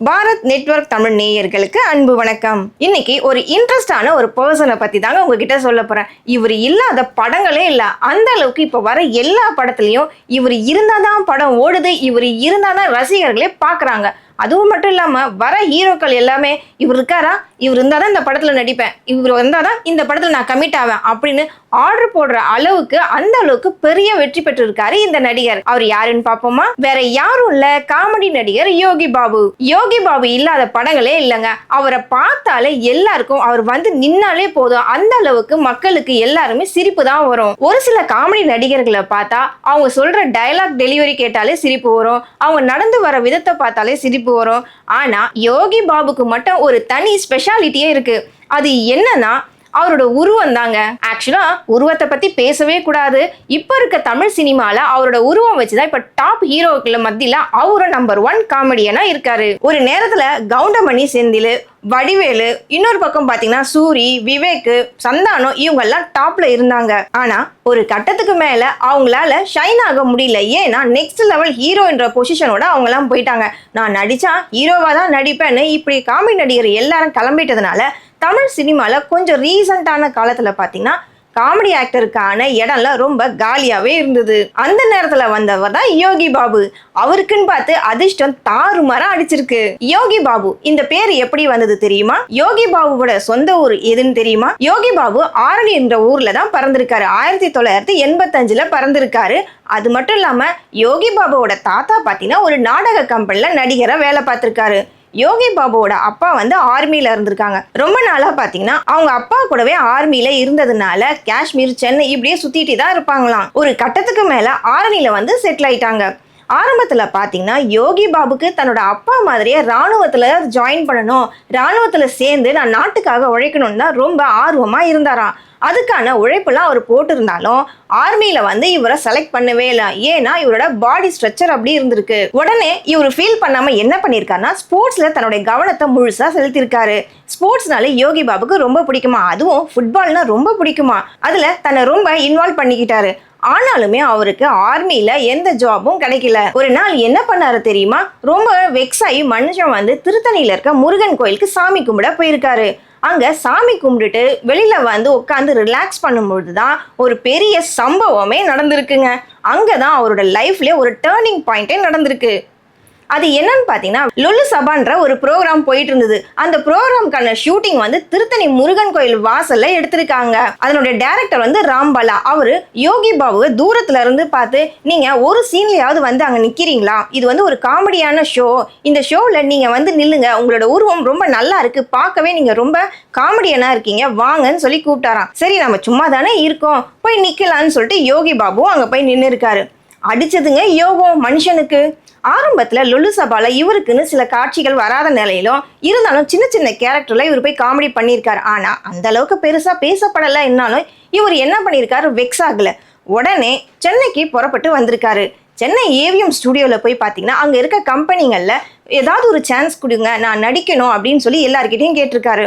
Bharat network Tamil நேயர்களுக்கு அன்பு வணக்கம். இன்னைக்கு ஒரு இன்ட்ரெஸ்டான ஒரு பர்சனை பத்தி தாங்க உங்ககிட்ட சொல்ல போறேன். இவர் இல்லாத படங்களே இல்ல. அந்த அளவுக்கு இப்ப வர எல்லா படத்துலயும் இவர் இருந்தாதான் படம் ஓடுது, இவர் இருந்தாதான் ரசிகர்களே பாக்குறாங்க. அதுவும் மட்டும் இல்லாம வர ஹீரோக்கள் எல்லாமே இவர் இருக்காரா, இவர் இருந்தாதான் இந்த படத்துல நடிப்பேன், இவர் வந்தாதான் இந்த படத்துல நான் கமிட் ஆவேன் அப்படின்னு ஆர்டர் போடுற அளவுக்கு அந்த அளவுக்கு பெரிய வெற்றி பெற்றிருக்காரு இந்த நடிகர். அவர் யாருன்னு பாப்போமா? வேற யாரும் இல்ல, காமெடி நடிகர் யோகி பாபு. யோகி பாபு இல்லாத படங்களே இல்லைங்க. அவரை பார்த்தாலே எல்லாருக்கும் அவர் வந்து நின்னாலே போதும், அந்த அளவுக்கு மக்களுக்கு எல்லாருமே சிரிப்பு தான் வரும். ஒரு சில காமெடி நடிகர்களை பார்த்தா அவங்க சொல்ற டயலாக் டெலிவரி கேட்டாலே சிரிப்பு வரும், அவங்க நடந்து வர விதத்தை பார்த்தாலே சிரிப்பு வரும். ஆனா யோகி பாபுக்கு மட்டும் ஒரு தனி ஸ்பெஷாலிட்டியே இருக்கு. அது என்னன்னா அவரோட உருவம் தாங்க. ஆக்சுவலா உருவத்தை பத்தி பேசவே கூடாது. இப்ப இருக்க தமிழ் சினிமால அவரோட உருவம் வச்சுதான் இப்ப டாப் ஹீரோக்கள் மத்தியில அவரும் நம்பர் 1 காமெடியனா இருக்காரு. ஒரு நேரத்துல கவுண்டமணி, செந்தில், வடிவேலு, இன்னொரு பக்கம் பாத்தீங்கன்னா சூரி, விவேக், சந்தானம் இவங்க எல்லாம் டாப்ல இருந்தாங்க. ஆனா ஒரு கட்டத்துக்கு மேல அவங்களால ஷைன் ஆக முடியல. ஏன்னா நெக்ஸ்ட் லெவல் ஹீரோன்ற பொசிஷனோட அவங்க எல்லாம் போயிட்டாங்க. நான் நடிச்சா ஹீரோவா தான் நடிப்பேன்னு இப்படி காமெடி நடிகர் எல்லாரும் கிளம்பிட்டதுனால தமிழ் சினிமால கொஞ்சம் ரீசெண்டான காலத்துல பாத்தீங்கன்னா காமெடி ஆக்டருக்கான இடம்லாம் ரொம்ப காலியாவே இருந்தது. அந்த நேரத்துல வந்தவர் தான் யோகி பாபு. அவருக்குன்னு பார்த்து அதிர்ஷ்டம் தாறுமாறா அடிச்சிருக்கு. யோகி பாபு இந்த பேர் எப்படி வந்தது தெரியுமா? யோகி பாபுவோட சொந்த ஊர் எதுன்னு தெரியுமா? யோகி பாபு ஆரணி என்ற ஊர்ல தான் பிறந்திருக்காரு. 1985ல பிறந்திருக்காரு. அது மட்டும் இல்லாம யோகி பாபுவோட தாத்தா பாத்தீங்கன்னா ஒரு நாடக கம்பெனில நடிகரா வேலை பார்த்திருக்காரு. யோகி பாபுவோட அப்பா வந்து ஆர்மியில இருந்திருக்காங்க. ரொம்ப நாளா பாத்தீங்கன்னா அவங்க அப்பா கூடவே ஆர்மியில இருந்ததுனால காஷ்மீர், சென்னை இப்படியே சுத்திட்டு தான் இருப்பாங்களாம். ஒரு கட்டத்துக்கு மேல ஆரணியில வந்து செட்டில் ஆயிட்டாங்க. ஆரம்பத்துல பாத்தீங்கன்னா யோகி பாபுக்கு தன்னோட அப்பா மாதிரியே ராணுவத்துல ஜாயின் பண்ணணும், ராணுவத்துல சேர்ந்து நான் நாட்டுக்காக உழைக்கணும்னு தான் ரொம்ப ஆர்வமா இருந்தாராம். அதுக்கான உழைப்புலாம் அவர் போட்டிருந்தாலும் ஆர்மியில வந்து இவரை செலக்ட் பண்ணவே இல்லை. ஏன்னா இவரோட பாடி ஸ்ட்ரக்சர் அப்படி இருந்திருக்கு. உடனே இவர் ஃபீல் பண்ணாம என்ன பண்ணிருக்காருன்னா ஸ்போர்ட்ஸ்ல தன்னுடைய கவனத்தை முழுசா செலுத்திருக்காரு. ஸ்போர்ட்ஸ்னால யோகி பாபுக்கு ரொம்ப பிடிக்குமா, அதுவும் ஃபுட்பால்னா ரொம்ப பிடிக்குமா, அதுல தன்னை ரொம்ப இன்வால்வ் பண்ணிக்கிட்டாரு. ஆனாலுமே அவருக்கு ஆர்மியில எந்த ஜாபும் கிடைக்கல. ஒரு நாள் என்ன பண்ணாரு தெரியுமா? ரொம்ப வெக்ஸ் ஆகி மனுஷன் வந்து திருத்தணியில இருக்க முருகன் கோயிலுக்கு சாமி கும்பிட போயிருக்காரு. அங்க சாமி கும்பிட்டுட்டு வெளியில வந்து உட்காந்து ரிலாக்ஸ் பண்ணும்பொழுது தான் ஒரு பெரிய சம்பவமே நடந்திருக்குங்க. அங்கதான் அவரோட லைஃப்ல ஒரு டேர்னிங் பாயிண்டே நடந்திருக்கு. அது என்னன்னு பாத்தீங்கன்னா லொல்லு சபான்ற ஒரு ப்ரோக்ராம் போயிட்டு இருந்தது. அந்த ப்ரோக்ராம்கான ஷூட்டிங் வந்து திருத்தணி முருகன் கோயில் வாசல்ல எடுத்திருக்காங்க. அதனுடைய டைரக்டர் வந்து ராம்பாலா. அவரு யோகி பாபுவை தூரத்துல இருந்து பார்த்து, நீங்க ஒரு சீன்லயாவது வந்து அங்க நிக்கிறீங்களா, இது வந்து ஒரு காமெடியான ஷோ, இந்த ஷோல நீங்க வந்து நில்லுங்க, உங்களோட உருவம் ரொம்ப நல்லா இருக்கு, பார்க்கவே நீங்க ரொம்ப காமெடியனா இருக்கீங்க, வாங்கன்னு சொல்லி கூப்பிட்டாராம். சரி நம்ம சும்மா தானே இருக்கோம், போய் நிக்கலான்னு சொல்லிட்டு யோகி பாபு அங்க போய் நின்று இருக்காரு. அடிச்சதுங்க யோகம் மனுஷனுக்கு. ஆரம்பத்துல லொல்லு சபால இவருக்குன்னு சில காட்சிகள் வராத நிலையிலும் இருந்தாலும் சின்ன சின்ன கேரக்டர்ல இவர் போய் காமெடி பண்ணியிருக்காரு. ஆனா அந்த அளவுக்கு பெருசா பேசப்படல. என்னாலும் இவர் என்ன பண்ணியிருக்காரு, வெக்ஸ் ஆகல. உடனே சென்னைக்கு புறப்பட்டு வந்திருக்காரு. சென்னை ஏவிஎம் ஸ்டுடியோல போய் பாத்தீங்கன்னா அங்க இருக்க கம்பெனிகள்ல ஏதாவது ஒரு சான்ஸ் கொடுங்க, நான் நடிக்கணும் அப்படின்னு சொல்லி எல்லார்கிட்டையும் கேட்டிருக்காரு.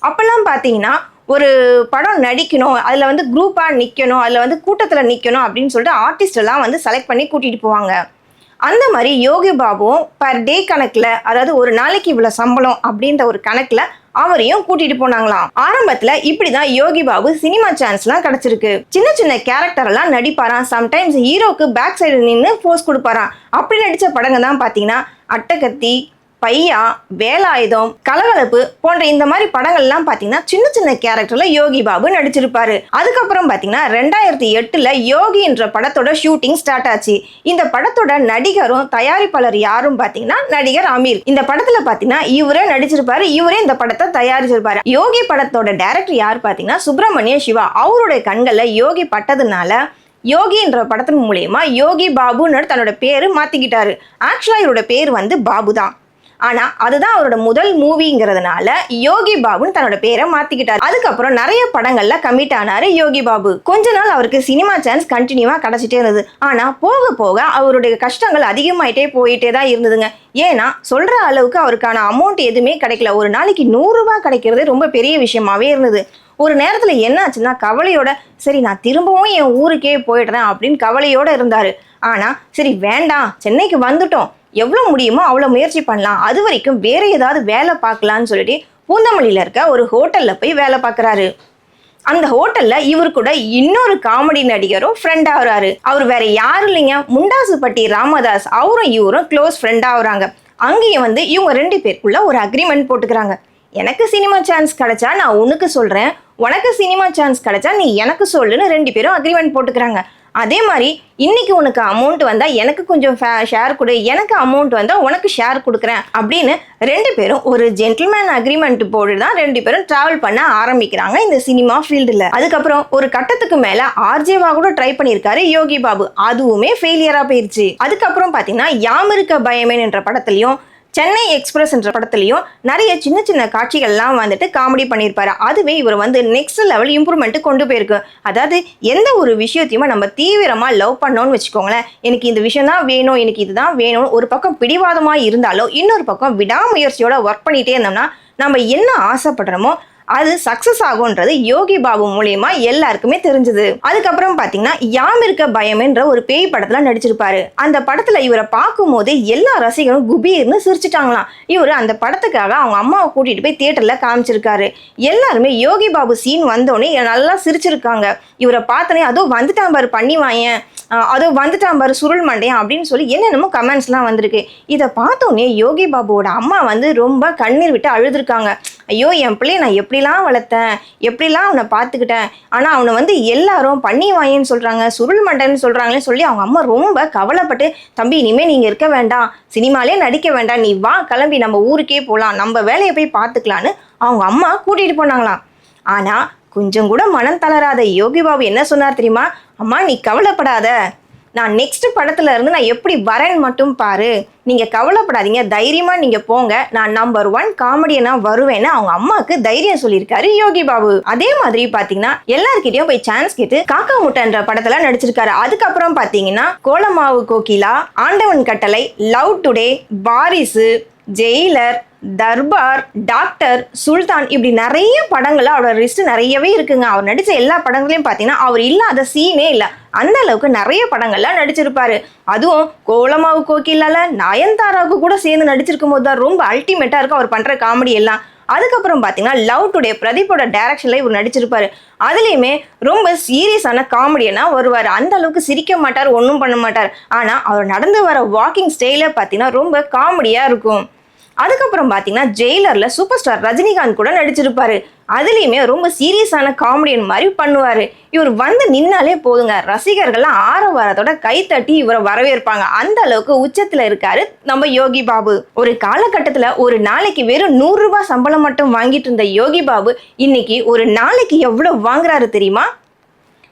அப்பெல்லாம் பாத்தீங்கன்னா ஒரு படம் நடிக்கணும், அதுல வந்து குரூப்பா நிக்கணும், அதுல வந்து கூட்டத்துல நிக்கணும் அப்படின்னு சொல்லிட்டு ஆர்டிஸ்ட் எல்லாம் வந்து செலக்ட் பண்ணி கூட்டிட்டு போவாங்க. அந்த மாதிரி யோகி பாபுவும் பர் டே கணக்குல, அதாவது ஒரு நாளைக்கு இவ்வளவு சம்பளம் அப்படின்ற ஒரு கணக்குல அவரையும் கூட்டிட்டு போனாங்களாம். ஆரம்பத்துல இப்படிதான் யோகி பாபு சினிமா சான்ஸ் எல்லாம் கிடைச்சிருக்கு. சின்ன சின்ன கேரக்டர் எல்லாம் நடிப்பாராம். சம்டைம்ஸ் ஹீரோக்கு பேக் சைடு நின்று போஸ் கொடுப்பாராம். அப்படி நடிச்ச படங்க தான் பாத்தீங்கன்னா அட்டகத்தி, பையா, வேலாயுதம், கலகலப்பு போன்ற இந்த மாதிரி படங்கள்லாம் பாத்தீங்கன்னா சின்ன சின்ன கேரக்டர்ல யோகி பாபு நடிச்சிருப்பாரு. அதுக்கப்புறம் பாத்தீங்கன்னா 2008ல யோகி என்ற படத்தோட ஷூட்டிங் ஸ்டார்ட் ஆச்சு. இந்த படத்தோட நடிகரும் தயாரிப்பாளர் யாரும் பாத்தீங்கன்னா நடிகர் அமீர். இந்த படத்துல பாத்தீங்கன்னா இவரே நடிச்சிருப்பாரு, இவரே இந்த படத்தை தயாரிச்சிருப்பாரு. யோகி படத்தோட டைரக்டர் யார் பாத்தீங்கன்னா சுப்பிரமணிய சிவா. அவருடைய கண்கள்ல யோகி பட்டதுனால யோகி என்ற படத்தின் மூலியமா யோகி பாபுன்னு தன்னோட பேரு மாத்திக்கிட்டாரு. ஆக்சுவலா இவரோட பேர் வந்து பாபு தான். ஆனா அதுதான் அவரோட முதல் மூவிங்கிறதுனால யோகி பாபுன்னு தன்னோட பேரை மாத்திக்கிட்டாரு. அதுக்கப்புறம் நிறைய படங்கள்ல கமிட் ஆனாரு யோகி பாபு. கொஞ்ச நாள் அவருக்கு சினிமா சான்ஸ் கண்டினியூவா கிடைச்சிட்டே இருந்தது. ஆனா போக போக அவருடைய கஷ்டங்கள் அதிகமாயிட்டே போயிட்டே தான் இருந்ததுங்க. ஏன்னா சொல்ற அளவுக்கு அவருக்கான அமௌண்ட் எதுவுமே கிடைக்கல. ஒரு நாளைக்கு 100 ரூபாய் கிடைக்கிறது ரொம்ப பெரிய விஷயமாவே இருந்தது. ஒரு நேரத்துல என்ன ஆச்சுன்னா கவலையோட சரி நான் திரும்பவும் என் ஊருக்கே போயிடுறேன் அப்படின்னு கவலையோட இருந்தாரு. ஆனா சரி வேண்டாம், சென்னைக்கு வந்துட்டோம், எவ்வளோ முடியுமோ அவ்வளோ முயற்சி பண்ணலாம், அது வரைக்கும் வேற ஏதாவது வேலை பார்க்கலான்னு சொல்லிட்டு பூந்தமல்லியில் இருக்க ஒரு ஹோட்டலில் போய் வேலை பார்க்குறாரு. அந்த ஹோட்டல்ல இவர் கூட இன்னொரு காமெடி நடிகரும் ஃப்ரெண்ட் ஆகுறாரு. அவர் வேற யாரும் இல்லைங்க, முண்டாசுப்பட்டி ராமதாஸ். அவரும் இவரும் க்ளோஸ் ஃப்ரெண்ட் ஆகுறாங்க. அங்கேயும் வந்து இவங்க 2 பேருக்குள்ள ஒரு அக்ரிமெண்ட் போட்டுக்கிறாங்க. எனக்கு சினிமா சான்ஸ் கிடைச்சா நான் உனக்கு சொல்றேன், உனக்கு சினிமா சான்ஸ் கிடைச்சா நீ எனக்கு சொல்லுன்னு 2 பேரும் அக்ரிமெண்ட் போட்டுக்கிறாங்க. அதே மாதிரி இன்னைக்கு உனக்கு அமௌண்ட் வந்தா எனக்கு கொஞ்சம் ஷேர் கொடு, எனக்கு அமௌண்ட் வந்தா உனக்கு ஷேர் கொடுக்குறேன் அப்படின்னு 2 பேரும் ஒரு ஜென்டில்மேன் அக்ரிமெண்ட் போட்டு தான் 2 பேரும் டிராவல் பண்ண ஆரம்பிக்கிறாங்க இந்த சினிமா ஃபீல்டுல. அதுக்கப்புறம் ஒரு கட்டத்துக்கு மேல ஆர்ஜேவா கூட ட்ரை பண்ணியிருக்காரு யோகி பாபு, அதுவுமே ஃபெயிலியரா போயிருச்சு. அதுக்கப்புறம் பாத்தீங்கன்னா யாமிருக்க பயமேன் என்ற படத்துலயும் சென்னை எக்ஸ்பிரஸ் என்ற படத்துலையும் நிறைய சின்ன சின்ன காட்சிகள்லாம் வந்துட்டு காமெடி பண்ணியிருப்பாரு. அதுவே இவர் வந்து நெக்ஸ்ட் லெவல் இம்ப்ரூவ்மெண்ட் கொண்டு போயிருக்கு. அதாவது எந்த ஒரு விஷயத்தையுமே நம்ம தீவிரமாக லவ் பண்ணோன்னு வச்சுக்கோங்களேன், எனக்கு இந்த விஷயம் தான் வேணும், எனக்கு இதுதான் வேணும், ஒரு பக்கம் பிடிவாதமாக இருந்தாலும் இன்னொரு பக்கம் விடாமுயற்சியோட ஒர்க் பண்ணிகிட்டே இருந்தோம்னா நம்ம என்ன ஆசைப்படுறோமோ அது சக்சஸ் ஆகும்ன்றது யோகி பாபு மூலியமா எல்லாருக்குமே தெரிஞ்சது. அதுக்கப்புறம் பாத்தீங்கன்னா யாமிருக்க பயம்ன்ற ஒரு பேய் படத்துல நடிச்சிருப்பாரு. அந்த படத்துல இவரை பார்க்கும் போதே எல்லா ரசிகரும் குபீர்னு சிரிச்சுட்டாங்களாம். இவரு அந்த படத்துக்காக அவங்க அம்மாவை கூட்டிட்டு போய் தியேட்டர்ல காமிச்சிருக்காரு. எல்லாருமே யோகி பாபு சீன் வந்தோடனே நல்லா சிரிச்சிருக்காங்க. இவரை பார்த்தனே அதோ வந்துட்டான் பாரு பண்ணி வாயன், அதோ வந்துட்டான் பாரு சுருள் மண்டையன் அப்படின்னு சொல்லி என்னென்னமோ கமெண்ட்ஸ்லாம் வந்திருக்கு. இதை பார்த்தோன்னே யோகி பாபுவோட அம்மா வந்து ரொம்ப கண்ணீர் விட்டு அழுதுருக்காங்க. ஐயோ என் பிள்ளைய நான் எப்படிலாம் வளர்த்தேன், எப்படிலாம் அவனை பார்த்துக்கிட்டேன், ஆனால் அவனை வந்து எல்லாரும் பண்ணி வாயன்னு சொல்கிறாங்க, சுருள் மண்டைன்னு சொல்கிறாங்களே சொல்லி அவங்க அம்மா ரொம்ப கவலைப்பட்டு, தம்பி இனிமேல் நீங்கள் இருக்க வேண்டாம், சினிமாலே நடிக்க வேண்டாம், நீ வா கிளம்பி நம்ம ஊருக்கே போகலாம், நம்ம வேலையை போய் பார்த்துக்கலான்னு அவங்க அம்மா கூட்டிகிட்டு போனாங்களாம். ஆனால் கொஞ்சம் கூட மனம் தளராத யோகி பாபு என்ன சொன்னார் தெரியுமா? அம்மா நீ கவலைப்படாத, நான் நெக்ஸ்ட் படத்துல இருந்து நான் எப்படி வரேன்னு மட்டும் பாரு, நீங்க கவலைப்படாதீங்க, தைரியமா நீங்க போங்க, நான் நம்பர் 1 காமெடியனா வருவேன்னு அவங்க அம்மாவுக்கு தைரியம் சொல்லியிருக்காரு யோகி பாபு. அதே மாதிரி பாத்தீங்கன்னா எல்லார்கிட்டயும் போய் சான்ஸ் கேட்டு காக்கா முட்டைன்ற படத்துல நடிச்சிருக்காரு. அதுக்கப்புறம் பாத்தீங்கன்னா கோலமாவு கோகிலா, ஆண்டவன் கட்டளை, லவ் டுடே, வாரிசு, ஜெயிலர், தர்பார், டாக்டர், சுல்தான், இப்படி நிறைய படங்கள்ல அவரோட லிஸ்ட் நிறையவே இருக்குங்க. அவர் நடிச்ச எல்லா படங்களையும் பார்த்தீங்கன்னா அவர் இல்லாத சீனே இல்லை, அந்த அளவுக்கு நிறைய படங்கள்லாம் நடிச்சிருப்பாரு. அதுவும் கோலமாவு கோகிலால நயன்தாராவுக்கு கூட சேர்ந்து நடிச்சிருக்கும் போது தான் ரொம்ப அல்டிமேட்டா இருக்கும் அவர் பண்ற காமெடி எல்லாம். அதுக்கப்புறம் பார்த்தீங்கன்னா லவ் டுடே பிரதீப்போட டைரக்ஷன்ல இவர் நடிச்சிருப்பாரு. அதுலேயுமே ரொம்ப சீரியஸான காமெடியனா வருவார். அந்த அளவுக்கு சிரிக்க மாட்டார், ஒன்றும் பண்ண மாட்டார். ஆனால் அவர் நடந்து வர வாக்கிங் ஸ்டைல பார்த்தீங்கன்னா ரொம்ப காமெடியா இருக்கும். அதுக்கப்புறம் பார்த்தீங்கன்னா ஜெயிலர்ல சூப்பர் ஸ்டார் ரஜினிகாந்த் கூட நடிச்சிருப்பாரு. அதுலேயுமே ரொம்ப சீரியஸான காமெடியன் மாதிரி பண்ணுவார். இவர் வந்து நின்னாலே போதுங்க, ரசிகர்கள்லாம் ஆரவாரத்தோட கைத்தட்டி இவரை வரவேற்பாங்க. அந்த அளவுக்கு உச்சத்தில் இருக்காரு நம்ம யோகி பாபு. ஒரு காலகட்டத்தில் ஒரு நாளைக்கு வெறும் 100 ரூபாய் சம்பளம் மட்டும் வாங்கிட்டு இருந்த யோகி பாபு இன்னைக்கு ஒரு நாளைக்கு எவ்வளோ வாங்குறாரு தெரியுமா?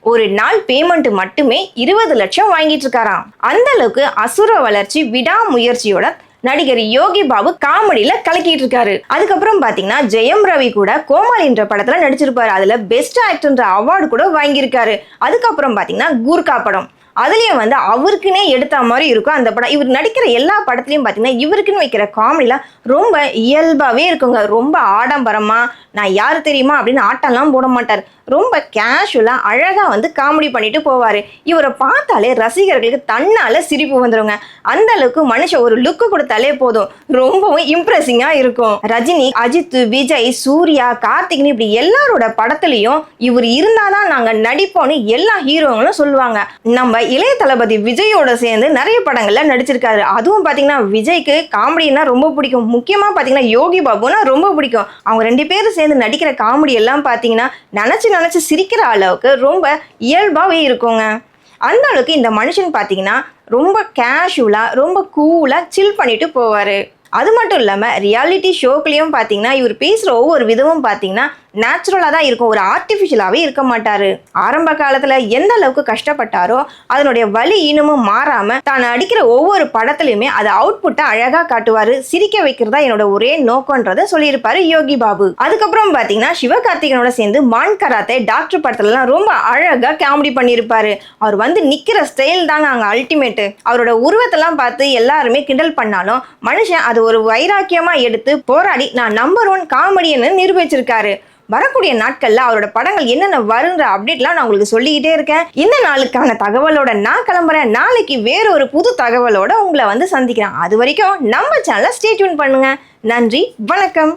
ஒரு நாள் பேமெண்ட் மட்டுமே 20 லட்சம் வாங்கிட்டு இருக்காராம். அந்த அளவுக்கு அசுர வளர்ச்சி விடாமுயற்சியோட நடிகர் யோகி பாபு காமெடியில கலக்கிட்டு இருக்காரு. அதுக்கப்புறம் பாத்தீங்கன்னா ஜெயம் ரவி கூட கோமாளின்ற படத்துல நடிச்சிருப்பாரு. அதுல பெஸ்ட் ஆக்டர்ன்ற அவார்டு கூட வாங்கியிருக்காரு. அதுக்கப்புறம் பாத்தீங்கன்னா கூர்கா படம், அதுலயும் வந்து அவருக்குன்னே எடுத்த மாதிரி இருக்கும் அந்த படம். இவர் நடிக்கிற எல்லா படத்துலயும் பாத்தீங்கன்னா இவருக்குன்னு வைக்கிற காமெடிலாம் ரொம்ப இயல்பாவே இருக்குங்க. ரொம்ப ஆடம்பரமா நான் யாரு தெரியுமா அப்படின்னு ஆட்டம்லாம் போட மாட்டார். ரொம்ப கேஷுவலா அழகா வந்து காமெடி பண்ணிட்டு போவாரு. இவரை பார்த்தாலே ரசிகர்களுக்கு தன்னால சிரிப்பு வந்துருங்க. அந்த அளவுக்கு மனுஷன் ஒரு லுக்கு கொடுத்தாலே போதும், ரொம்பவும் இம்ப்ரெசிங்கா இருக்கும். ரஜினி, அஜித், விஜய், சூர்யா, கார்த்திக்னு இப்படி எல்லாரோட படத்துலயும் இவர் இருந்தாதான் நாங்க நடிப்போம்னு எல்லா ஹீரோங்களும் சொல்லுவாங்க. நம்ம இளைய தளபதி விஜயோட சேர்ந்து நிறைய படங்கள்ல நடிச்சிருக்காரு. அதுவும் பாத்தீங்கன்னா விஜய்க்கு காமெடினா ரொம்ப பிடிக்கும். முக்கியமா பாத்தீங்கன்னா யோகி பாபுனா ரொம்ப பிடிக்கும். அவங்க 2 பேரும் சேர்ந்து நடிக்கிற காமெடி எல்லாம் பாத்தீங்கன்னா நினைச்சு சிரிக்கிற அளவுக்கு ரொம்ப இயல்பாவே இருக்குங்க. அந்த அளவுக்கு இந்த மனுஷன் பாத்தீங்கன்னா ரொம்ப கேஷுவலா ரொம்ப கூலா சில் பண்ணிட்டு போவாரு. அது மட்டும் இல்லாம ரியாலிட்டி ஷோக்குலயும் பாத்தீங்கன்னா இவர் பேசுற ஒவ்வொரு விதமும் பாத்தீங்கன்னா நேச்சுரலா தான் இருக்கும், ஒரு ஆர்டிஃபிஷியலாவே இருக்க மாட்டாரு. ஆரம்ப காலத்துல எந்த அளவுக்கு கஷ்டப்பட்டாரோ அதனுடைய வலி இன்னமும் மாறாம தான் அடிக்கிற ஒவ்வொரு படத்துலயுமே அதை அவுட்புட்டை அழகா காட்டுவாரு. சிரிக்க வைக்கிறதா என்னோட ஒரே நோக்கம்ன்றத சொல்லியிருப்பாரு யோகி பாபு. அதுக்கப்புறம் பாத்தீங்கன்னா சிவகார்த்திகனோட சேர்ந்து மான் கராத்தே, டாக்டர் படத்துல எல்லாம் ரொம்ப அழகா காமெடி பண்ணியிருப்பாரு. அவர் வந்து நிக்கிற ஸ்டைல் தாங்க அங்க அல்டிமேட். அவரோட உருவத்தெல்லாம் பார்த்து எல்லாருமே கிண்டல் பண்ணாலும் மனுஷன் அது ஒரு வைராக்கியமா எடுத்து போராடி நான் நம்பர் 1 காமெடியன்னு நிரூபிச்சிருக்காரு. வரக்கூடிய நாட்கள்ல அவரோட படங்கள் என்னென்ன வருங்கிற அப்டேட்லாம் நான் உங்களுக்கு சொல்லிக்கிட்டே இருக்கேன். இந்த நாளுக்கான தகவலோட நான் கிளம்புறேன். நாளைக்கு வேற ஒரு புது தகவலோட உங்களை வந்து சந்திக்கிறேன். அது வரைக்கும் நம்ம சேனலை ஸ்டே டியூன் பண்ணுங்க. நன்றி, வணக்கம்.